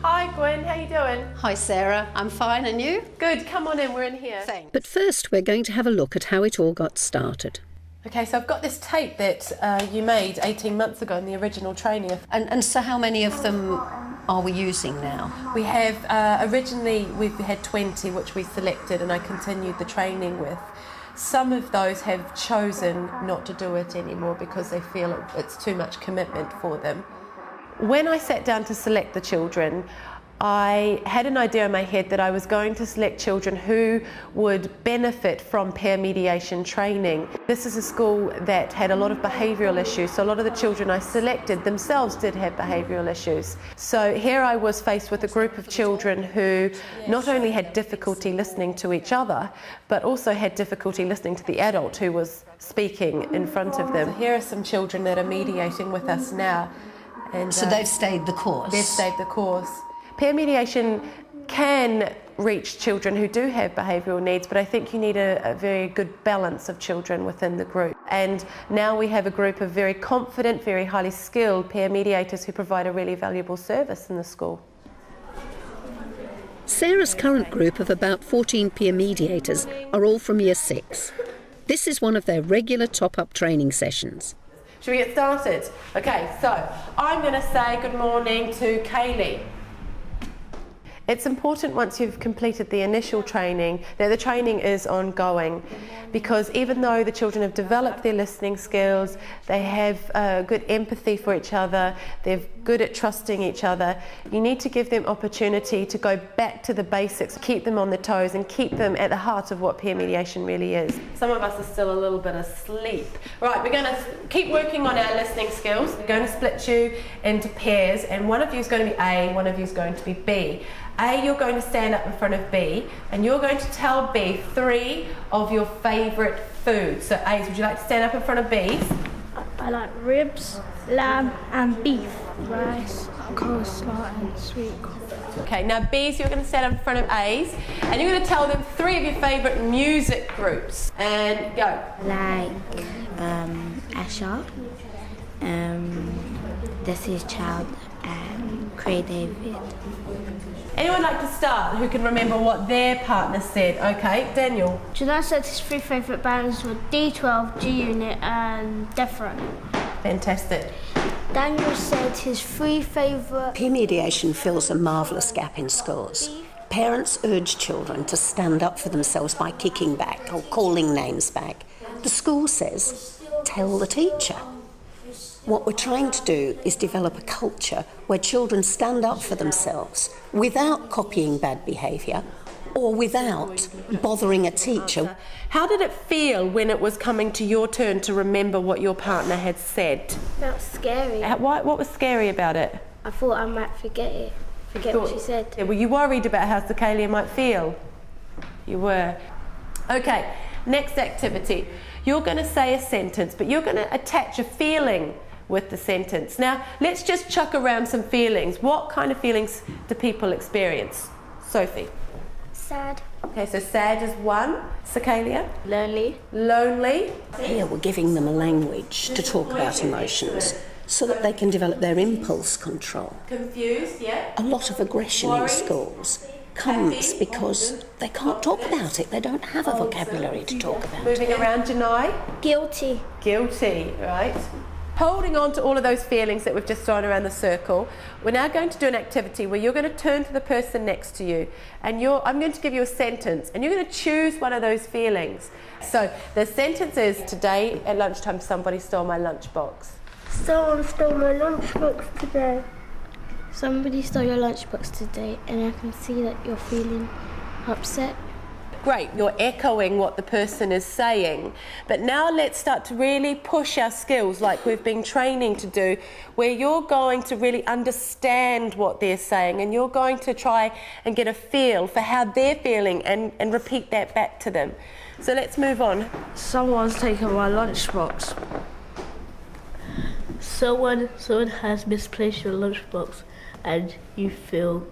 Hi Gwen, how you doing? Hi Sarah, I'm fine, and you? Good, come on in, we're in here. Thanks. But first we're going to have a look at how it all got started. Okay, so I've got this tape that you made 18 months ago in the original training. And so how many of them are we using now? We have, originally we've had 20 which we selected and I continued the training with. Some of those have chosen not to do it anymore because they feel it's too much commitment for them. When I sat down to select the children, I had an idea in my head that I was going to select children who would benefit from peer mediation training. This is a school that had a lot of behavioural issues, so a lot of the children I selected themselves did have behavioural issues. So here I was faced with a group of children who not only had difficulty listening to each other, but also had difficulty listening to the adult who was speaking in front of them. Here are some children that are mediating with us now. And, so they've stayed the course? They've stayed the course. Peer mediation can reach children who do have behavioural needs, but I think you need a very good balance of children within the group. And now we have a group of very confident, very highly skilled peer mediators who provide a really valuable service in the school. Sarah's current group of about 14 peer mediators are all from Year 6. This is one of their regular top-up training sessions. Should we get started? Okay, so I'm going to say good morning to Kaylee. It's important once you've completed the initial training that the training is ongoing, because even though the children have developed their listening skills, they have good empathy for each other, they're good at trusting each other, you need to give them opportunity to go back to the basics, keep them on their toes and keep them at the heart of what peer mediation really is. Some of us are still a little bit asleep. Right, we're going to keep working on our listening skills. We're going to split you into pairs, and one of you is going to be A, one of you is going to be B. A, you're going to stand up in front of B and you're going to tell B 3 of your favourite foods. So A's, would you like to stand up in front of B's? I like ribs, lamb and beef, rice, coleslaw and sweet corn. Okay, now B's, you're going to stand up in front of A's and you're going to tell them 3 of your favourite music groups. And go. Like Asha, This Is Child and Creative. Anyone like to start who can remember what their partner said? Okay, Daniel. Janelle said his 3 favourite bands were D12, G Unit and Death Row. Fantastic. Daniel said his 3 favourite... Peer mediation fills a marvellous gap in schools. Parents urge children to stand up for themselves by kicking back or calling names back. The school says, tell the teacher. What we're trying to do is develop a culture where children stand up for themselves without copying bad behaviour or without bothering a teacher. How did it feel when it was coming to your turn to remember what your partner had said? That was scary. What was scary about it? I thought I might forget what she said. Yeah, were you worried about how Sakalia might feel? You were. Okay, next activity. You're going to say a sentence, but you're going to attach a feeling with the sentence. Now, let's just chuck around some feelings. What kind of feelings do people experience? Sophie? Sad. Okay, so sad is one. Sakalia? Lonely. Lonely. Here we're giving them a language to talk about emotions so that they can develop their impulse control. Confused, yeah. A lot of aggression in schools comes because they can't talk about it. They don't have a vocabulary to talk about it. Moving around, Janai? Guilty. Guilty, right. Holding on to all of those feelings that we've just thrown around the circle, we're now going to do an activity where you're going to turn to the person next to you and I'm going to give you a sentence and you're going to choose one of those feelings. So the sentence is, today at lunchtime somebody stole my lunchbox. Someone stole my lunchbox today. Somebody stole your lunchbox today and I can see that you're feeling upset. Great, you're echoing what the person is saying. But now let's start to really push our skills like we've been training to do, where you're going to really understand what they're saying and you're going to try and get a feel for how they're feeling and repeat that back to them. So let's move on. Someone's taken my lunchbox. Someone has misplaced your lunchbox and you feel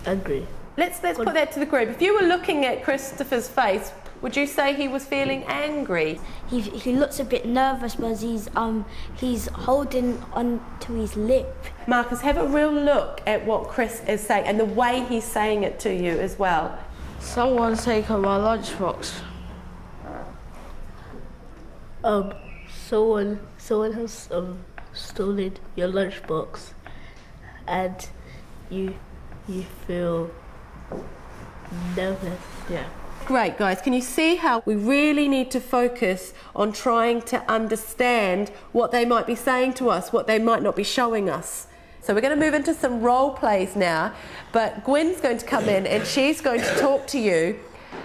angry. Let's put that to the group. If you were looking at Christopher's face, Would you say he was feeling angry? He looks a bit nervous, but he's holding on to his lip. Marcus, have a real look at what Chris is saying and the way he's saying it to you as well. Someone's taken my lunchbox. Someone has stolen your lunchbox, and you feel nervous. Yeah. Great, guys. Can you see how we really need to focus on trying to understand what they might be saying to us, what they might not be showing us? So we're going to move into some role plays now, but Gwen's going to come in and she's going to talk to you.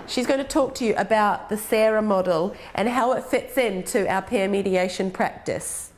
She's going to talk to you about the Sarah model and how it fits into our peer mediation practice.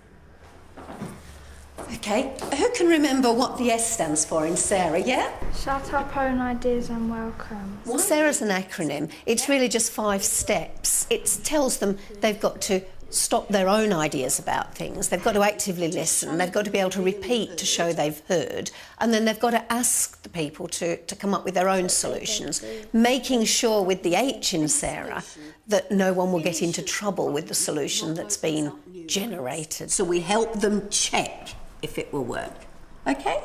Okay, who can remember what the S stands for in Sarah, yeah? Shut up, own ideas and welcome. Well, Sarah's an acronym. It's really just 5 steps. It tells them they've got to stop their own ideas about things. They've got to actively listen. They've got to be able to repeat to show they've heard. And then they've got to ask the people to come up with their own solutions, making sure with the H in Sarah that no one will get into trouble with the solution that's been generated. So we help them check if it will work. Okay?